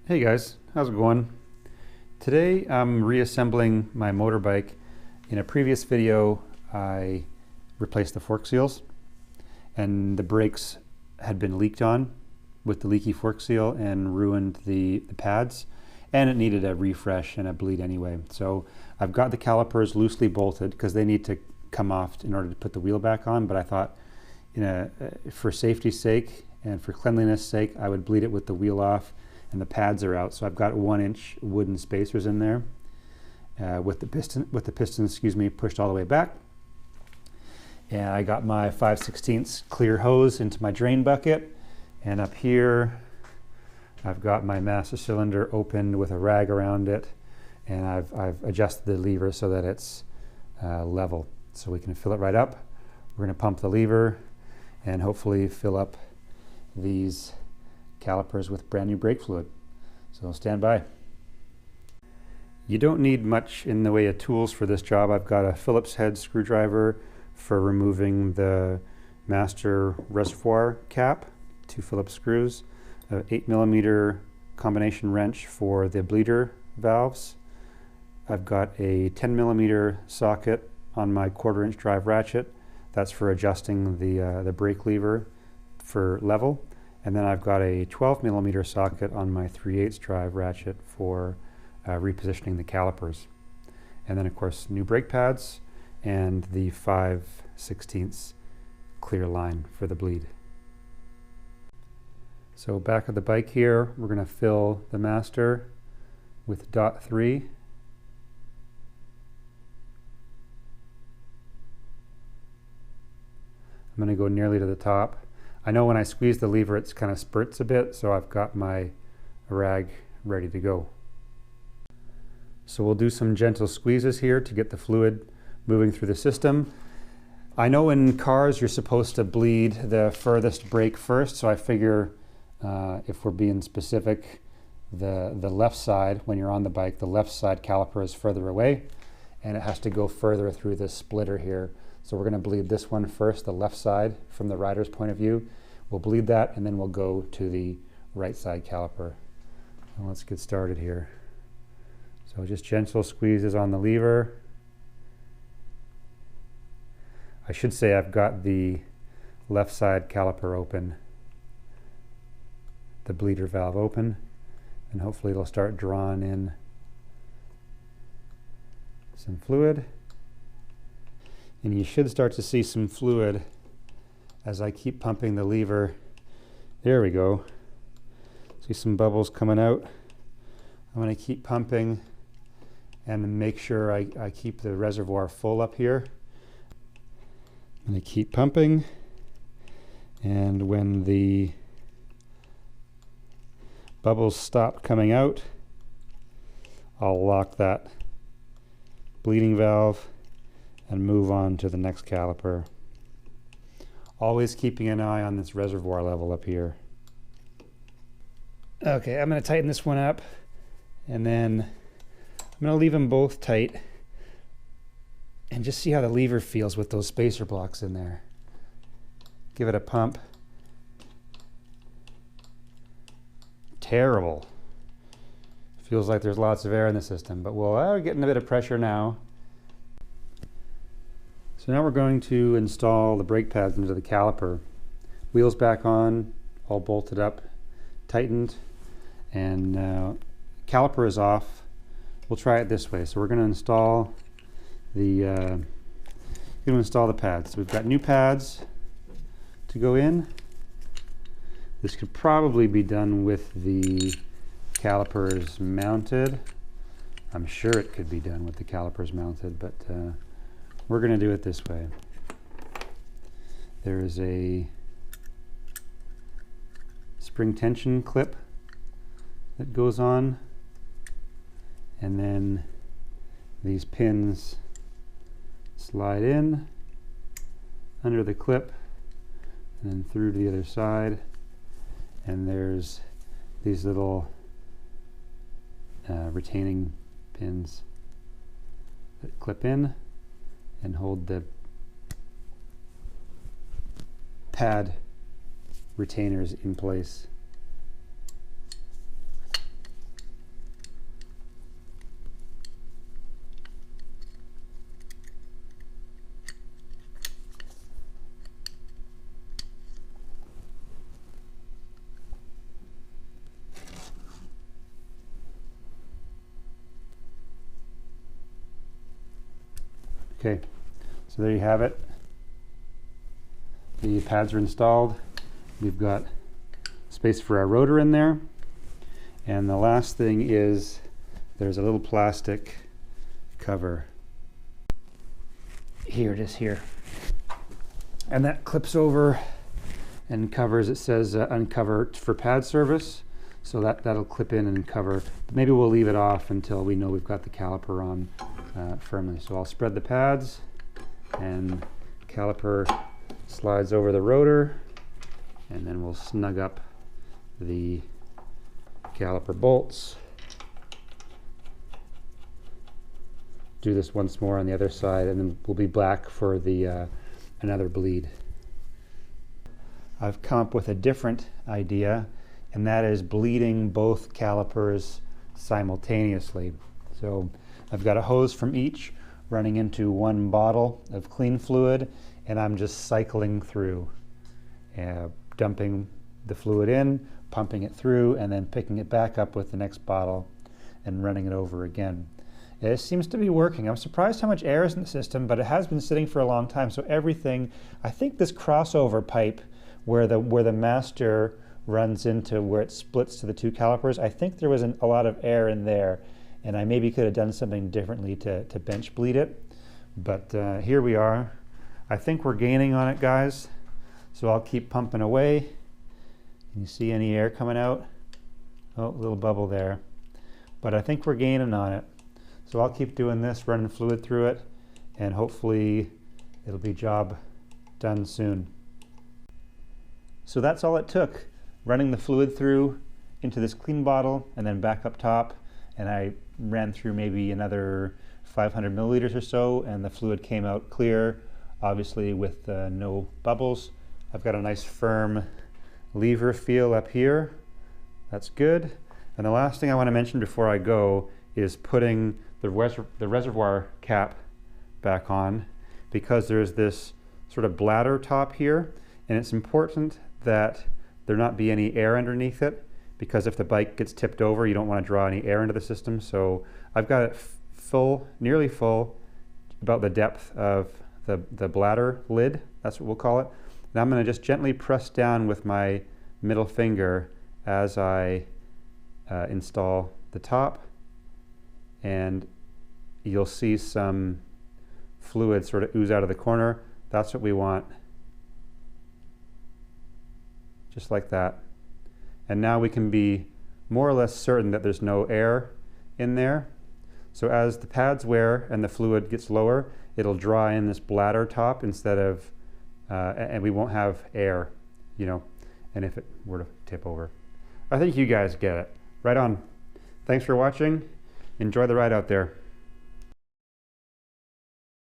Hey guys, how's it going? Today I'm reassembling my motorbike. In a previous video I replaced the fork seals and the brakes had been leaked on with the leaky fork seal and ruined the pads, and it needed a refresh and a bleed anyway. So I've got the calipers loosely bolted because they need to come off in order to put the wheel back on, but I thought for safety's sake and for cleanliness sake I would bleed it with the wheel off and the pads are out. So I've got 1-inch wooden spacers in there with the piston pushed all the way back. And I got my 5/16 clear hose into my drain bucket, and up here I've got my master cylinder opened with a rag around it, and I've adjusted the lever so that it's level, so we can fill it right up. We're going to pump the lever and hopefully fill up these calipers with brand new brake fluid. So stand by. You don't need much in the way of tools for this job. I've got a Phillips head screwdriver for removing the master reservoir cap, 2 Phillips screws, an 8mm combination wrench for the bleeder valves. I've got a 10mm socket on my 1/4-inch drive ratchet. That's for adjusting the brake lever for level. And then I've got a 12mm socket on my 3/8 drive ratchet for repositioning the calipers. And then of course new brake pads and the 5/16 clear line for the bleed. So back of the bike here, we're going to fill the master with .3. I'm going to go nearly to the top. I know when I squeeze the lever it's kind of spurts a bit, so I've got my rag ready to go. So we'll do some gentle squeezes here to get the fluid moving through the system. I know in cars you're supposed to bleed the furthest brake first, so I figure if we're being specific, the left side, when you're on the bike, the left side caliper is further away and it has to go further through this splitter here. So we're going to bleed this one first, the left side from the rider's point of view. We'll bleed that and then we'll go to the right side caliper. Well, let's get started here. So just gentle squeezes on the lever. I should say I've got the left side caliper open, the bleeder valve open, and hopefully it'll start drawing in some fluid. And you should start to see some fluid as I keep pumping the lever. There we go. See some bubbles coming out. I'm going to keep pumping and make sure I keep the reservoir full up here. I'm going to keep pumping, and when the bubbles stop coming out, I'll lock that bleeding valve and move on to the next caliper. Always keeping an eye on this reservoir level up here. Okay, I'm going to tighten this one up, and then I'm going to leave them both tight and just see how the lever feels with those spacer blocks in there. Give it a pump. Terrible. Feels like there's lots of air in the system, but we're getting a bit of pressure now. So now we're going to install the brake pads into the caliper. Wheels back on, all bolted up, tightened, and caliper is off. We'll try it this way. So we're going to install the pads. So we've got new pads to go in. This could probably be done with the calipers mounted. I'm sure it could be done with the calipers mounted, but we're going to do it this way. There is a spring tension clip that goes on, and then these pins slide in under the clip and then through to the other side, and there's these little retaining pins that clip in and hold the pad retainers in place. Okay, so there you have it. The pads are installed. We've got space for our rotor in there. And the last thing is there's a little plastic cover. Here it is here. And that clips over and covers, it says uncover for pad service. So that'll clip in and cover. Maybe we'll leave it off until we know we've got the caliper on firmly. So I'll spread the pads and caliper slides over the rotor, and then we'll snug up the caliper bolts. Do this once more on the other side, and then we'll be back for the another bleed. I've come up with a different idea, and that is bleeding both calipers simultaneously. So I've got a hose from each running into one bottle of clean fluid, and I'm just cycling through, dumping the fluid in, pumping it through, and then picking it back up with the next bottle and running it over again. It seems to be working. I'm surprised how much air is in the system, but it has been sitting for a long time. So everything, I think this crossover pipe where the master runs into where it splits to the two calipers, I think there was a lot of air in there, and I maybe could have done something differently to bench bleed it. But here we are. I think we're gaining on it, guys. So I'll keep pumping away. Can you see any air coming out? Oh, a little bubble there. But I think we're gaining on it. So I'll keep doing this, running fluid through it, and hopefully it'll be job done soon. So that's all it took, running the fluid through into this clean bottle and then back up top, and I ran through maybe another 500 milliliters or so, and the fluid came out clear, obviously with no bubbles. I've got a nice firm lever feel up here. That's good. And the last thing I want to mention before I go is putting the reservoir cap back on, because there's this sort of bladder top here, and it's important that there not be any air underneath it, because if the bike gets tipped over, you don't want to draw any air into the system. So I've got it full, nearly full, about the depth of the bladder lid, that's what we'll call it. And I'm going to just gently press down with my middle finger as I install the top, and you'll see some fluid sort of ooze out of the corner. That's what we want. Just like that. And now we can be more or less certain that there's no air in there. So as the pads wear and the fluid gets lower, it'll draw in this bladder top instead of, and we won't have air, you know, and if it were to tip over. I think you guys get it. Right on. Thanks for watching. Enjoy the ride out there.